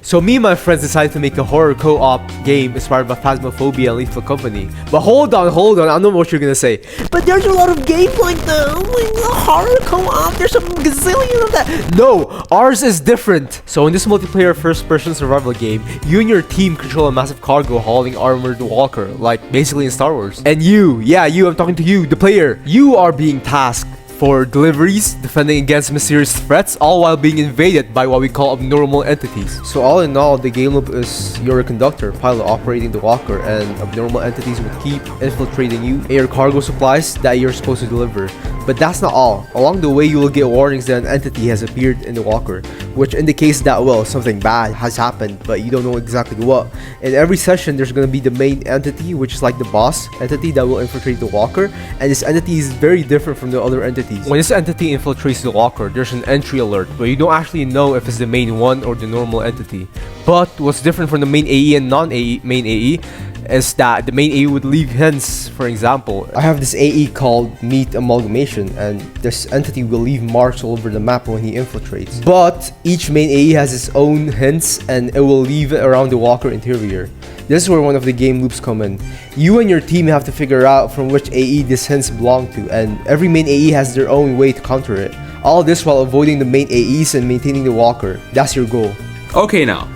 So me and my friends decided to make a horror co-op game inspired by Phasmophobia and Lethal Company. But hold on, I don't know what you're gonna say. But there's a lot of games like the horror co-op, there's a gazillion of that. No, ours is different. So in this multiplayer first-person survival game, you and your team control a massive cargo hauling armored walker, like basically in Star Wars. And you, I'm talking to you, the player, you are being tasked for deliveries, defending against mysterious threats, all while being invaded by what we call abnormal entities. So all in all, the game loop is you're a conductor, pilot operating the walker, and abnormal entities will keep infiltrating you and your cargo supplies that you're supposed to deliver. But that's not all. Along the way, you will get warnings that an entity has appeared in the walker, which indicates that, well, something bad has happened, but you don't know exactly what. In every session, there's going to be the main entity, which is like the boss entity that will infiltrate the walker, and this entity is very different from the other entities. When this entity infiltrates the walker, there's an entry alert, but you don't actually know if it's the main one or the normal entity. But what's different from the main AE and non-AE main AE is that the main AE would leave hints. For example, I have this AE called Meat Amalgamation, and this entity will leave marks all over the map when he infiltrates. But each main AE has its own hints, and it will leave it around the walker interior. This is where one of the game loops come in. You and your team have to figure out from which AE these hints belong to, and every main AE has their own way to counter it. All this while avoiding the main AEs and maintaining the walker. That's your goal. Okay, now,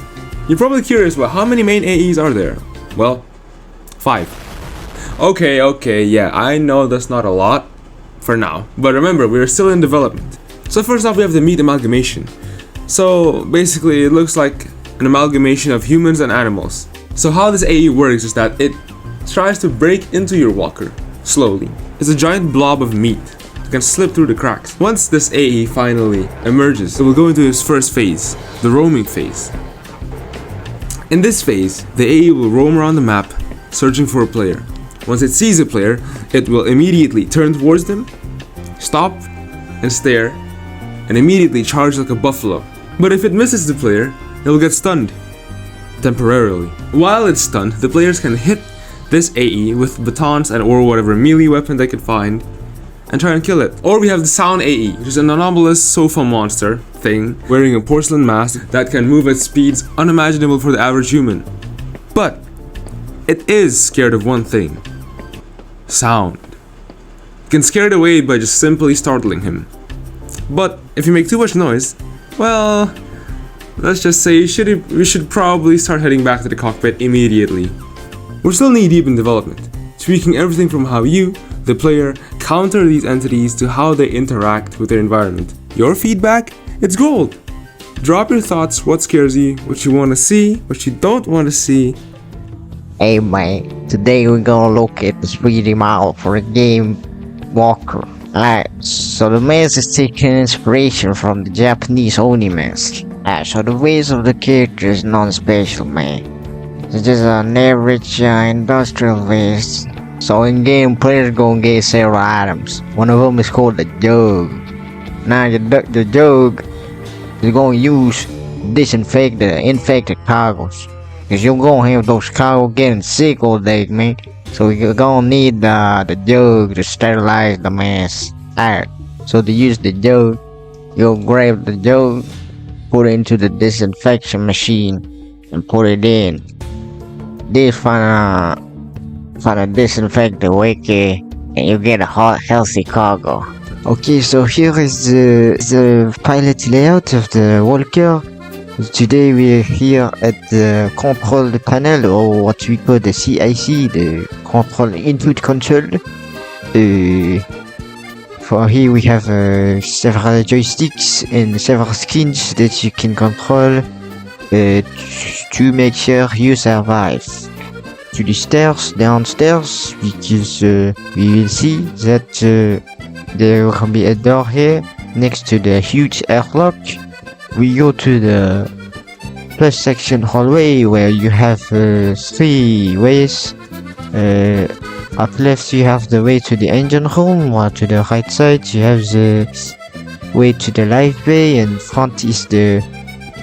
you're probably curious about how many main AEs are there? Well, 5. Okay, yeah, I know that's not a lot for now, but remember, we're still in development. So first off, we have the meat amalgamation. So basically, it looks like an amalgamation of humans and animals. So how this AE works is that it tries to break into your walker, slowly. It's a giant blob of meat that can slip through the cracks. Once this AE finally emerges, it will go into its first phase, the roaming phase. In this phase, the AE will roam around the map, searching for a player. Once it sees a player, it will immediately turn towards them, stop, and stare, and immediately charge like a buffalo. But if it misses the player, it will get stunned temporarily. While it's stunned, the players can hit this AE with batons and or whatever melee weapon they can find and try and kill it. Or we have the sound AE, which is an anomalous sofa monster thing wearing a porcelain mask that can move at speeds unimaginable for the average human. But it is scared of one thing: sound. You can scare it away by just simply startling him. But if you make too much noise, well, let's just say we should probably start heading back to the cockpit immediately. We're still knee deep in development, tweaking everything from how you, the player, counter these entities to how they interact with their environment. Your feedback? It's gold! Drop your thoughts, what scares you, what you want to see, what you don't want to see. Hey man, today we're gonna look at the 3D model for the game Walker. Alright, so the mask is taking inspiration from the Japanese Oni mask. So the waist of the character is non-special, man. It's just an average industrial waist. So in game, players gonna get several items. One of them is called the jug. Now the jug is gonna use disinfect the infected cargoes. Cause you're gonna have those cargo getting sick all day, man. So you're gonna need the jug to sterilize the mask. Alright, so to use the jug, you'll grab the jug, put it into the disinfection machine, and put it in. This finna disinfect the wicker, and you get a hot, healthy cargo. Okay, so here is the pilot layout of the walker. Today we're here at the control panel, or what we call the CIC, the control input console. For here we have several joysticks and several skins that you can control to make sure you survive. To the stairs, downstairs, because we will see that there will be a door here next to the huge airlock. We go to the first section hallway where you have 3 ways. Up left you have the way to the engine room, while to the right side you have the way to the live bay, and front is the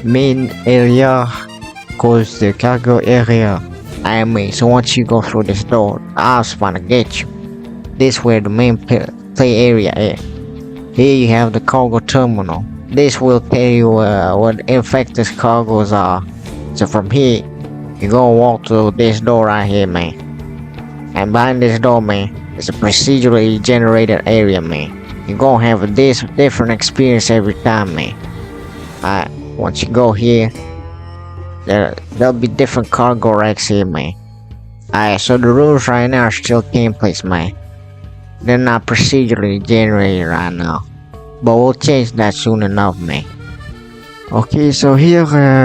main area called the cargo area. I mean, so once you go through this door, I was gonna get you. This where the main play area is. Here you have the cargo terminal. This will tell you what infected cargoes are. So from here, you gonna walk to this door right here, man. And behind this door, man, is a procedurally generated area, man. You're gonna have a different experience every time, man. Alright, once you go here, there'll be different cargo racks here, man. Alright, so the rooms right now are still gameplays, man. They're not procedurally generated right now. But we'll change that soon enough, man. Okay, so here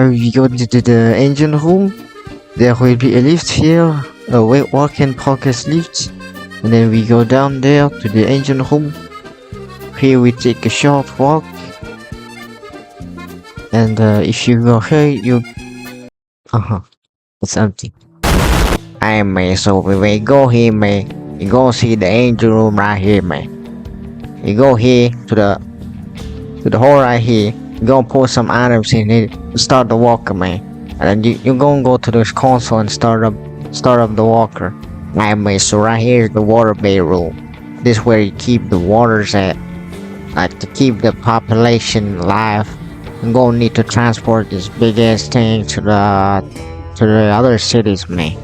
we go to the engine room. There will be a lift here, a walk-in pocket lift. And then we go down there to the engine room. Here we take a short walk. And if you go here, you... it's empty. Alright, man, so when we go here, man, you gonna see the engine room right here, man. You go here to the hole right here. You gonna put some items in it to start the walker, man. And then you're gonna go to this console and start up the walker. Alright, man, so right here is the water bay room. This is where you keep the waters at. Like to keep the population alive. I'm gonna need to transport this big ass thing to the other cities, man.